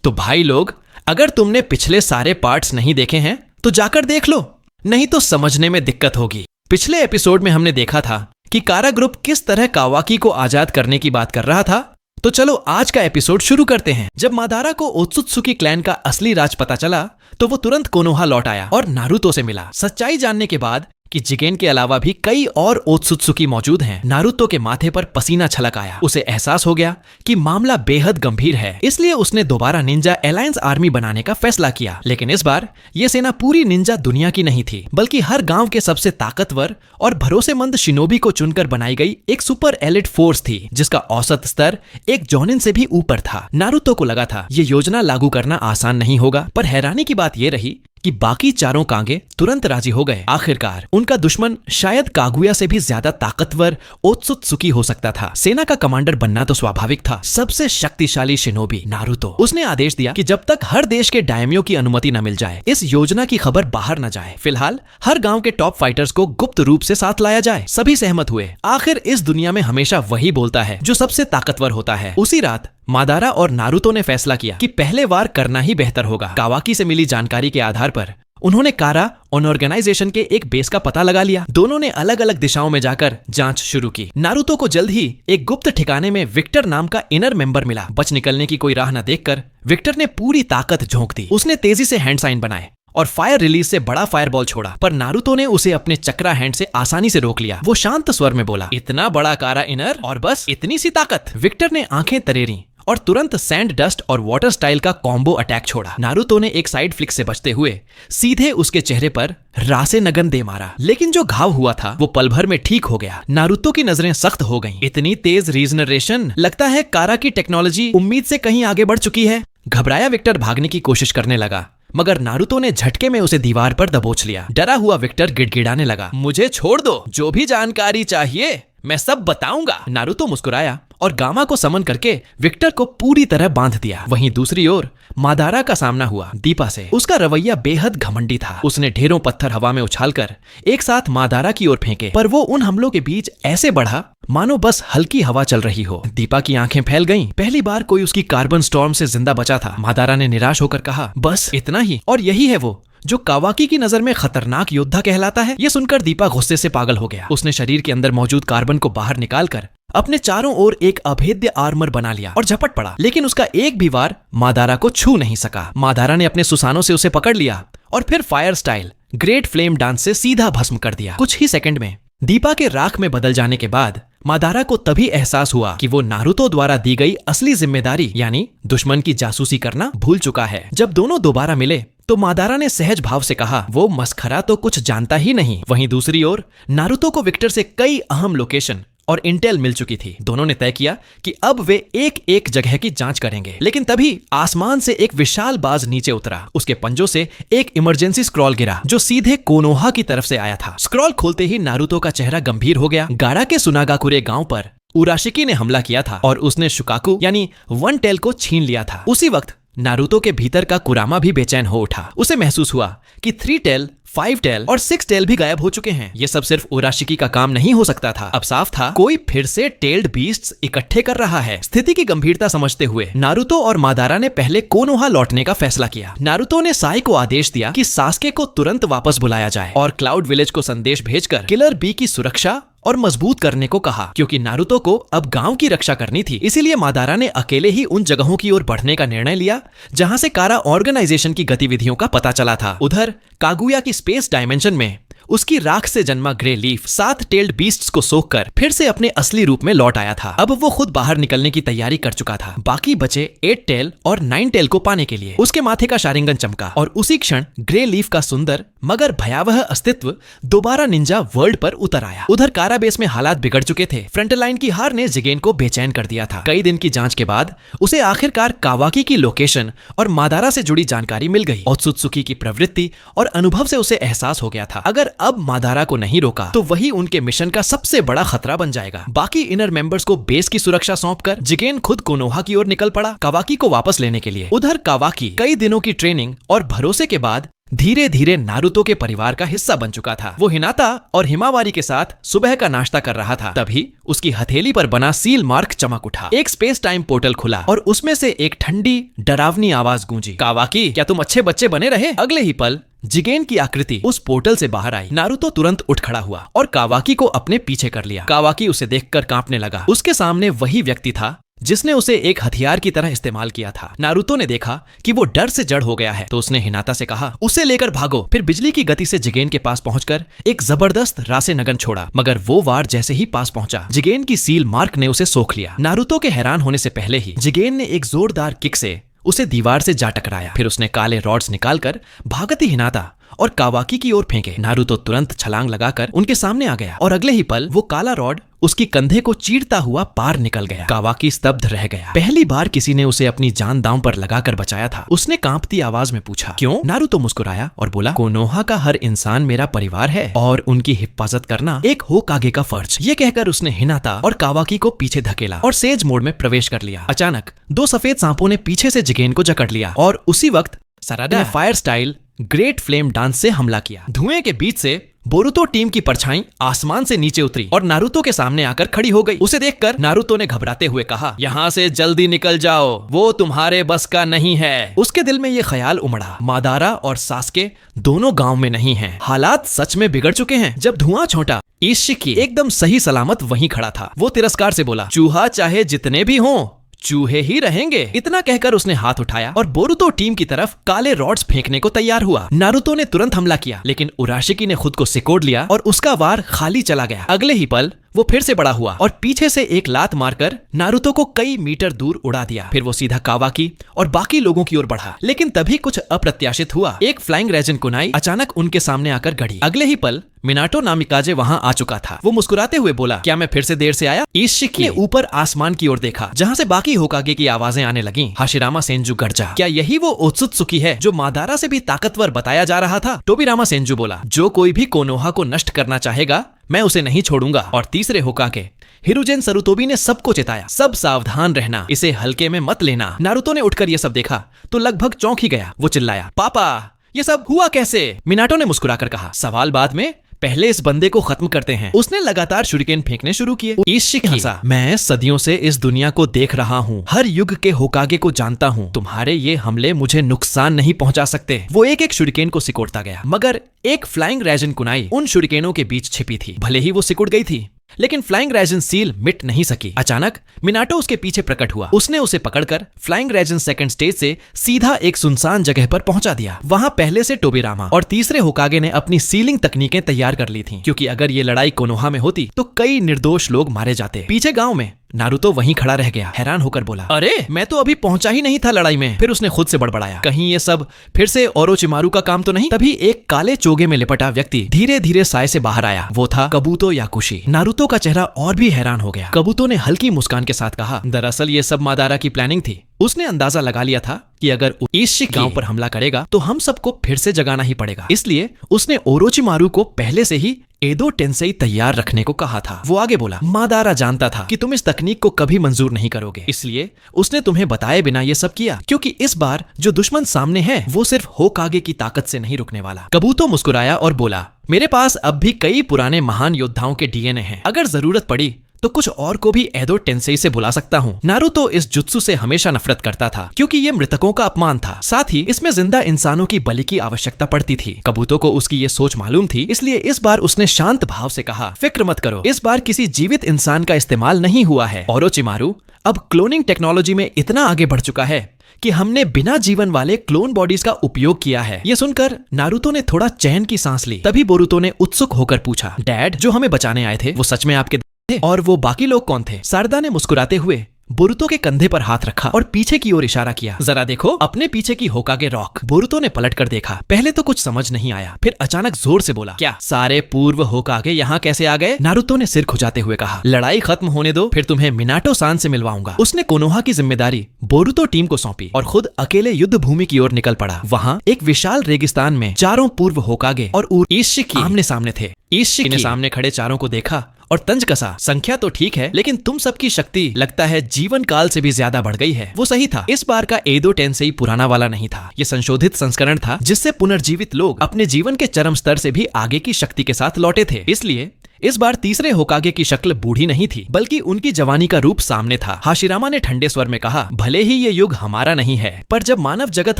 तो भाई लोग, अगर तुमने पिछले सारे पार्ट्स नहीं देखे हैं तो जाकर देख लो, नहीं तो समझने में दिक्कत होगी। पिछले एपिसोड में हमने देखा था कि कारा ग्रुप किस तरह कावाकी को आजाद करने की बात कर रहा था। तो चलो आज का एपिसोड शुरू करते हैं। जब मादारा को ओत्सुत्सुकी क्लैन का असली राज पता चला तो वो तुरंत कोनोहा लौट आया और नारुतो से मिला। सच्चाई जानने के बाद कि जिगेन के अलावा भी कई और ओत्सुत्सुकी मौजूद हैं, नारुतो के माथे पर पसीना छलक आया। उसे एहसास हो गया कि मामला बेहद गंभीर है, इसलिए उसने दोबारा निंजा अलायंस आर्मी बनाने का फैसला किया। लेकिन इस बार यह सेना पूरी निंजा दुनिया की नहीं थी, बल्कि हर गांव के सबसे ताकतवर और भरोसेमंद शिनोबी को चुनकर बनाई गई एक सुपर एलिट फोर्स थी, जिसका औसत स्तर एक जॉनिन से भी ऊपर था। नारुतो को लगा था ये योजना लागू करना आसान नहीं होगा, पर हैरानी की बात यह रही कि बाकी चारों कांगे तुरंत राजी हो गए। आखिरकार उनका दुश्मन शायद कागुया से भी ज्यादा ताकतवर ओत्सुत्सुकी हो सकता था। सेना का कमांडर बनना तो स्वाभाविक था। सबसे शक्तिशाली शिनोबी नारुतो। उसने आदेश दिया कि जब तक हर देश के डायमियों की अनुमति न मिल जाए, इस योजना की खबर बाहर न जाए। फिलहाल हर गांव के टॉप फाइटर्स को गुप्त रूप से साथ लाया जाए। सभी सहमत हुए। आखिर इस दुनिया में हमेशा वही बोलता है जो सबसे ताकतवर होता है। उसी रात मादारा और नारुतो ने फैसला किया कि पहले वार करना ही बेहतर होगा। कावाकी से मिली जानकारी के आधार पर उन्होंने कारा और ऑर्गेनाइजेशन के एक बेस का पता लगा लिया। दोनों ने अलग अलग दिशाओं में जाकर जांच शुरू की। नारुतो को जल्द ही एक गुप्त ठिकाने में विक्टर नाम का इनर मेंबर मिला। बच निकलने की कोई राह न देखकर विक्टर ने पूरी ताकत झोंक दी। उसने तेजी से हैंड साइन बनाए और फायर रिलीज से बड़ा फायरबॉल छोड़ा, पर नारुतो ने उसे अपने चक्रा हैंड से आसानी से रोक लिया। वो शांत स्वर में बोला, इतना बड़ा कारा इनर और बस इतनी सी ताकत। विक्टर ने आंखें तरेरी और तुरंत सैंड डस्ट और वाटर स्टाइल का कॉम्बो अटैक छोड़ा। नारुतो ने एक साइड फ्लिक से बचते हुए सीधे उसके चेहरे पर रासे नगन दे मारा, लेकिन जो घाव हुआ था वो पल भर में ठीक हो गया। नारुतो की नजरें सख्त हो गईं। इतनी तेज रीजनरेशन, लगता है कारा की टेक्नोलॉजी उम्मीद से कहीं आगे बढ़ चुकी है। घबराया विक्टर भागने की कोशिश करने लगा, मगर नारुतो ने झटके में उसे दीवार पर दबोच लिया। डरा हुआ विक्टर गिड़गिड़ाने लगा, मुझे छोड़ दो, जो भी जानकारी चाहिए मैं सब बताऊंगा। नारुतो मुस्कुराया और गामा को समन करके विक्टर को पूरी तरह बांध दिया। वहीं दूसरी ओर मादारा का सामना हुआ दीपा से। उसका रवैया बेहद घमंडी था। उसने ढेरों पत्थर हवा में उछालकर एक साथ मादारा की ओर फेंके, पर वो उन हमलों के बीच ऐसे बढ़ा मानो बस हल्की हवा चल रही हो। दीपा की आंखें फैल गईं। पहली बार कोई उसकी कार्बन स्टॉर्म से जिंदा बचा था। मादारा ने निराश होकर कहा, बस इतना ही? और यही है वो जो कावाकी की नजर में खतरनाक योद्धा कहलाता है? ये सुनकर दीपा गुस्से से पागल हो गया। उसने शरीर के अंदर मौजूद कार्बन को बाहर निकालकर अपने चारों ओर एक अभेद्य आर्मर बना लिया और झपट पड़ा, लेकिन उसका एक भी वार मादारा को छू नहीं सका। मादारा ने अपने सुसानों से उसे पकड़ लिया और फिर fire style great flame dance से सीधा भस्म कर दिया। कुछ ही सेकंड में दीपा के राख में बदल जाने के बाद मादारा को तभी एहसास हुआ कि वो नारुतो द्वारा दी गई असली जिम्मेदारी यानी दुश्मन की जासूसी करना भूल चुका है। जब दोनों दोबारा मिले तो मादारा ने सहज भाव से कहा, वो मस्खरा तो कुछ जानता ही नहीं। वहीं दूसरी ओर नारुतो को विक्टर से कई अहम लोकेशन और इंटेल मिल चुकी थी। दोनों ने तय किया कि अब वे एक एक जगह की जांच करेंगे। लेकिन तभी आसमान से एक विशाल बाज नीचे उतरा। उसके पंजों से एक इमरजेंसी स्क्रॉल गिरा जो सीधे कोनोहा की तरफ से आया था। स्क्रॉल खोलते ही नारुतो का चेहरा गंभीर हो गया। गारा के सुनागाकुरे गांव पर उराशिकी ने हमला किया था और उसने शुकाकू यानी वन टेल को छीन लिया था। उसी वक्त नारुतो के भीतर का कुरामा भी बेचैन हो उठा। उसे महसूस हुआ कि 3 टेल, 5 टेल और 6 टेल भी गायब हो चुके हैं। ये सब सिर्फ उराशिकी का काम नहीं हो सकता था। अब साफ था कोई फिर से टेल्ड बीस्ट्स इकट्ठे कर रहा है। स्थिति की गंभीरता समझते हुए नारुतो और मादारा ने पहले कोनोहा लौटने का फैसला किया। नारुतो ने साई को आदेश दिया कि सास्के को तुरंत वापस बुलाया जाए और क्लाउड विलेज को संदेश भेजकर किलर बी की सुरक्षा और मजबूत करने को कहा। क्योंकि नारुतो को अब गांव की रक्षा करनी थी, इसीलिए मादारा ने अकेले ही उन जगहों की ओर बढ़ने का निर्णय लिया जहां से कारा ऑर्गेनाइजेशन की गतिविधियों का पता चला था। उधर कागुया की स्पेस डायमेंशन में उसकी राख से जन्मा ग्रे लीफ 7 टेल्ड बीस्ट्स को सोखकर फिर से अपने असली रूप में लौट आया था। अब वो खुद बाहर निकलने की तैयारी कर चुका था। बाकी बचे 8 टेल और 9 टेल को पाने के लिए उसके माथे का शारिंगन चमका और उसी क्षण ग्रे लीफ का सुंदर मगर भयावह अस्तित्व दोबारा निंजा वर्ल्ड पर उतर आया। उधर कारा बेस में हालात बिगड़ चुके थे। फ्रंटलाइन की हार ने जिगेन को बेचैन कर दिया था। कई दिन की जांच के बाद उसे आखिरकार कावाकी की लोकेशन और मादारा से जुड़ी जानकारी मिल गई। ओत्सुत्सुकी की प्रवृत्ति और अनुभव से उसे एहसास हो गया था, अगर अब मादारा को नहीं रोका तो वही उनके मिशन का सबसे बड़ा खतरा बन जाएगा। बाकी इनर मेंबर्स को बेस की सुरक्षा सौंपकर जिगेन खुद कोनोहा की ओर निकल पड़ा कावाकी को वापस लेने के लिए। उधर कावाकी कई दिनों की ट्रेनिंग और भरोसे के बाद धीरे धीरे नारुतो के परिवार का हिस्सा बन चुका था। वो हिनाता और हिमावारी के साथ सुबह का नाश्ता कर रहा था। तभी उसकी हथेली पर बना सील मार्क चमक उठा। एक स्पेस टाइम पोर्टल खुला और उसमें से एक ठंडी डरावनी आवाज गूंजी, कावाकी, क्या तुम अच्छे बच्चे बने रहे? अगले ही पल जिगेन की आकृति उस पोर्टल से बाहर आई। नारुतो तुरंत उठ खड़ा हुआ और कावाकी को अपने पीछे कर लिया। कावाकी उसे देखकर कांपने लगा। उसके सामने वही व्यक्ति था जिसने उसे एक हथियार की तरह इस्तेमाल किया था। नारुतो ने देखा कि वो डर से जड़ हो गया है, तो उसने हिनाता से कहा, उसे लेकर भागो। फिर बिजली की गति से जिगेन के पास पहुंचकर एक जबरदस्त रासेनगन छोड़ा, मगर वो वार जैसे ही पास पहुंचा, जिगेन की सील मार्क ने उसे सोख लिया। नारुतो के हैरान होने से पहले ही जिगेन ने एक जोरदार किक से उसे दीवार से जा टकराया। फिर उसने काले रॉड्स निकालकर भागती हिनाता और कावाकी की ओर फेंके। नारुतो तुरंत छलांग लगाकर उनके सामने आ गया और अगले ही पल वो काला रॉड उसकी कंधे को चीरता हुआ पार निकल गया। कावाकी स्तब्ध रह गया। पहली बार किसी ने उसे अपनी जान दांव पर लगाकर बचाया था। उसने कांपती आवाज में पूछा, क्यों? नारुतो मुस्कुराया और बोला, कोनोहा का हर इंसान मेरा परिवार है और उनकी हिफाजत करना एक होकागे का फर्ज। ये कहकर उसने हिनाता और कावाकी को पीछे धकेला और सेज मोड में प्रवेश कर लिया। अचानक दो सफेद सांपों ने पीछे से जिगेन को जकड़ लिया और उसी वक्त सरादा ने fire style great flame dance से हमला किया। धुएं के बीच से बोरुतो टीम की परछाई आसमान से नीचे उतरी और नारुतो के सामने आकर खड़ी हो गई। उसे देखकर नारुतो ने घबराते हुए कहा, यहाँ से जल्दी निकल जाओ, वो तुम्हारे बस का नहीं है। उसके दिल में ये ख्याल उमड़ा, मादारा और सास्के दोनों गांव में नहीं हैं। हालात सच में बिगड़ चुके हैं। जब धुआं छोटा, इशिकी एकदम सही सलामत वहीं खड़ा था। वो तिरस्कार से बोला, चूहा चाहे जितने भी हों, चूहे ही रहेंगे। इतना कहकर उसने हाथ उठाया और बोरुतो टीम की तरफ काले रॉड्स फेंकने को तैयार हुआ। नारुतो ने तुरंत हमला किया, लेकिन उराशिकी ने खुद को सिकोड़ लिया और उसका वार खाली चला गया। अगले ही पल वो फिर से बड़ा हुआ और पीछे से एक लात मारकर नारुतो को कई मीटर दूर उड़ा दिया। फिर वो सीधा कावाकी और बाकी लोगों की ओर बढ़ा, लेकिन तभी कुछ अप्रत्याशित हुआ। एक फ्लाइंग रेजन कुनाई अचानक उनके सामने आकर गड़ी। अगले ही पल मिनाटो नामिकाजे वहां आ चुका था। वो मुस्कुराते हुए बोला, क्या मैं फिर से देर से आया? इशिकी ने ऊपर आसमान की ओर देखा, जहां से बाकी होकागे की आवाजें आने लगीं। हाशिरामा सेंजू गर्जा, क्या यही वो ओत्सुत्सुकी है जो मादारा से भी ताकतवर बताया जा रहा था? टोबिरामा सेंजू बोला, जो कोई भी कोनोहा को नष्ट करना चाहेगा, मैं उसे नहीं छोड़ूंगा। और तीसरे होकागे हिरुजेन सरुतोबी ने सबको चेताया, सब सावधान रहना, इसे हल्के में मत लेना। नारुतो ने उठकर यह सब देखा तो लगभग चौंक ही गया। वो चिल्लाया, पापा, ये सब हुआ कैसे? मिनाटो ने मुस्कुराकर कहा, सवाल बाद में, पहले इस बंदे को खत्म करते हैं। उसने लगातार शुरिकेन फेंकने शुरू किए। इशिकी हंसा, मैं सदियों से इस दुनिया को देख रहा हूँ, हर युग के होकागे को जानता हूँ। तुम्हारे ये हमले मुझे नुकसान नहीं पहुंचा सकते। वो एक एक शुरिकेन को सिकोड़ता गया, मगर एक फ्लाइंग रेजन कुनाई उन शुरिकेनों के बीच छिपी थी। भले ही वो सिकुड़ गई थी, लेकिन फ्लाइंग रेजन सील मिट नहीं सकी। अचानक मिनाटो उसके पीछे प्रकट हुआ। उसने उसे पकड़कर फ्लाइंग रेजन सेकंड स्टेज से सीधा एक सुनसान जगह पर पहुंचा दिया। वहां पहले से टोबिरामा और तीसरे होकागे ने अपनी सीलिंग तकनीकें तैयार कर ली थीं, क्योंकि अगर ये लड़ाई कोनोहा में होती तो कई निर्दोष लोग मारे जाते। पीछे गांव में नारुतो वहीं खड़ा रह गया, हैरान होकर बोला, अरे मैं तो अभी पहुंचा ही नहीं था लड़ाई में। फिर उसने खुद से बड़बड़ाया, कहीं ये सब फिर से ओरोचिमारू का काम तो नहीं? तभी एक काले चोगे में लिपटा व्यक्ति धीरे धीरे साय से बाहर आया। वो था कबूतो याकुशी। नारुतो का चेहरा और भी हैरान हो गया। कबूतो ने हल्की मुस्कान के साथ कहा, दरअसल ये सब मादारा की प्लानिंग थी। उसने अंदाजा लगा लिया था कि अगर इशिकी गांव पर हमला करेगा तो हम सबको फिर से जगाना ही पड़ेगा। इसलिए उसने ओरोचिमारू को पहले से ही एदो टेंसेई तैयार रखने को कहा था। वो आगे बोला, मादारा जानता था कि तुम इस तकनीक को कभी मंजूर नहीं करोगे, इसलिए उसने तुम्हें बताए बिना ये सब किया, क्योंकि इस बार जो दुश्मन सामने है वो सिर्फ होकागे की ताकत से नहीं रुकने वाला। कबूतो मुस्कुराया और बोला, मेरे पास अब भी कई पुराने महान योद्धाओं के डीएनए हैं। अगर जरूरत पड़ी तो कुछ और को भी एदो टेंसेई से बुला सकता हूँ। नारुतो इस जुत्सु से हमेशा नफरत करता था, क्योंकि ये मृतकों का अपमान था। साथ ही इसमें जिंदा इंसानों की बलि की आवश्यकता पड़ती थी। कबूतो को उसकी ये सोच मालूम थी, इसलिए इस बार उसने शांत भाव से कहा, फिक्र मत करो, इस बार किसी जीवित इंसान का इस्तेमाल नहीं हुआ है। ओरोचिमारू अब क्लोनिंग टेक्नोलॉजी में इतना आगे बढ़ चुका है कि हमने बिना जीवन वाले क्लोन बॉडीज का उपयोग किया है। ये सुनकर नारुतो ने थोड़ा चैन की सांस ली। तभी बोरुतो ने उत्सुक होकर पूछा, डैड, जो हमें बचाने आए थे वो सच में आपके थे? और वो बाकी लोग कौन थे? सारदा ने मुस्कुराते हुए बोरुतो के कंधे पर हाथ रखा और पीछे की ओर इशारा किया, जरा देखो अपने पीछे की होकागे रॉक। बोरुतो ने पलट कर देखा। पहले तो कुछ समझ नहीं आया, फिर अचानक जोर से बोला, क्या सारे पूर्व होकागे यहाँ कैसे आ गए? नारुतो ने सिर खुजाते हुए कहा, लड़ाई खत्म होने दो, फिर तुम्हें मिनाटो सान से मिलवाऊंगा। उसने कोनोहा की जिम्मेदारी बोरुतो टीम को सौंपी और खुद अकेले युद्ध भूमि की ओर निकल पड़ा। वहाँ एक विशाल रेगिस्तान में चारों पूर्व होकागे और इशिकी आमने सामने थे। इशिकी ने सामने खड़े चारों को देखा और तंजकसा संख्या तो ठीक है, लेकिन तुम सबकी शक्ति लगता है जीवन काल से भी ज्यादा बढ़ गई है। वो सही था, इस बार का एडो टेंसेई पुराना वाला नहीं था, ये संशोधित संस्करण था जिससे पुनर्जीवित लोग अपने जीवन के चरम स्तर से भी आगे की शक्ति के साथ लौटे थे। इसलिए इस बार तीसरे होकागे की शक्ल बूढ़ी नहीं थी, बल्कि उनकी जवानी का रूप सामने था। हाशिरामा ने ठंडे स्वर में कहा, भले ही ये युग हमारा नहीं है, पर जब मानव जगत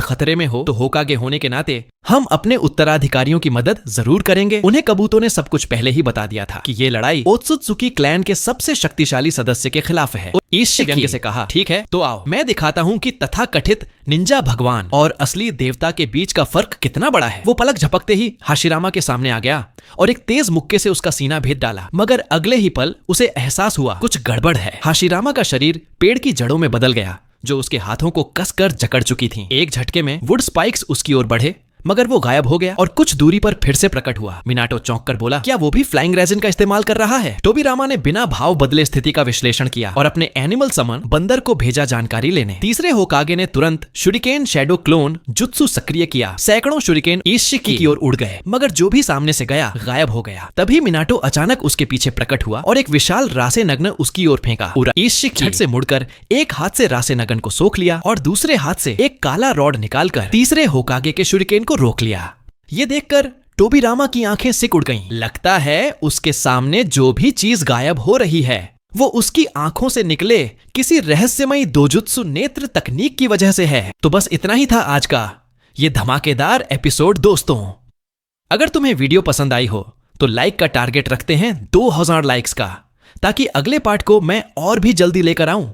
खतरे में हो तो होकागे होने के नाते हम अपने उत्तराधिकारियों की मदद जरूर करेंगे। उन्हें कबूतों ने सब कुछ पहले ही बता दिया था कि ये लड़ाई ओत्सुत्सुकी क्लैन के सबसे शक्तिशाली सदस्य के खिलाफ है। ईशिकी व्यंग्य से कहा, ठीक है तो आओ मैं दिखाता हूँ कि तथाकथित निंजा भगवान और असली देवता के बीच का फर्क कितना बड़ा है। वो पलक झपकते ही हाशिरामा के सामने आ गया और एक तेज मुक्के से उसका सीना भेद डाला, मगर अगले ही पल उसे एहसास हुआ कुछ गड़बड़ है। हाशिरामा का शरीर पेड़ की जड़ों में बदल गया जो उसके हाथों को कसकर जकड़ चुकी थी। एक झटके में वुड स्पाइक्स उसकी ओर बढ़े, मगर वो गायब हो गया और कुछ दूरी पर फिर से प्रकट हुआ। मिनाटो चौंक कर बोला, क्या वो भी फ्लाइंग रेजिन का इस्तेमाल कर रहा है? टोबिरामा ने बिना भाव बदले स्थिति का विश्लेषण किया और अपने एनिमल समन बंदर को भेजा जानकारी लेने। तीसरे होकागे ने तुरंत शुरिकेन शैडो क्लोन जुत्सु सक्रिय किया। सैकड़ों शुरिकेन ईशिकी की ओर उड़ गए, मगर जो भी सामने से गया गायब हो गया। तभी मिनाटो अचानक उसके पीछे प्रकट हुआ और एक विशाल रासे नग्न उसकी ओर फेंका। ईशिकी झट से मुड़कर एक हाथ से रासे नगन को सोख लिया और दूसरे हाथ से एक काला रॉड निकालकर तीसरे होकागे के शुरिकेन को रोक लिया। ये देखकर टोबिरामा की आंखें सिक उड़ गईं। लगता है उसके सामने जो भी चीज गायब हो रही है वो उसकी आंखों से निकले किसी रहस्यमयी दोजुत्सु नेत्र तकनीक की वजह से है। तो बस इतना ही था आज का ये धमाकेदार एपिसोड दोस्तों। अगर तुम्हें वीडियो पसंद आई हो तो लाइक का टारगेट रखते हैं 2000 लाइक्स का, ताकि अगले पार्ट को मैं और भी जल्दी लेकर आऊं।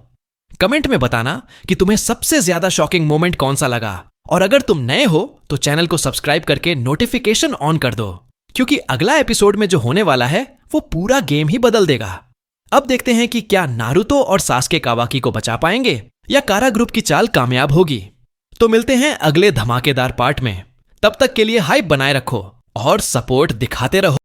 कमेंट में बताना कि तुम्हें सबसे ज्यादा शॉकिंग मोमेंट कौन सा लगा, और अगर तुम नए हो तो चैनल को सब्सक्राइब करके नोटिफिकेशन ऑन कर दो, क्योंकि अगला एपिसोड में जो होने वाला है वो पूरा गेम ही बदल देगा। अब देखते हैं कि क्या नारुतो और सास्के कावाकी को बचा पाएंगे या कारा ग्रुप की चाल कामयाब होगी। तो मिलते हैं अगले धमाकेदार पार्ट में। तब तक के लिए हाइप बनाए रखो और सपोर्ट दिखाते रहो।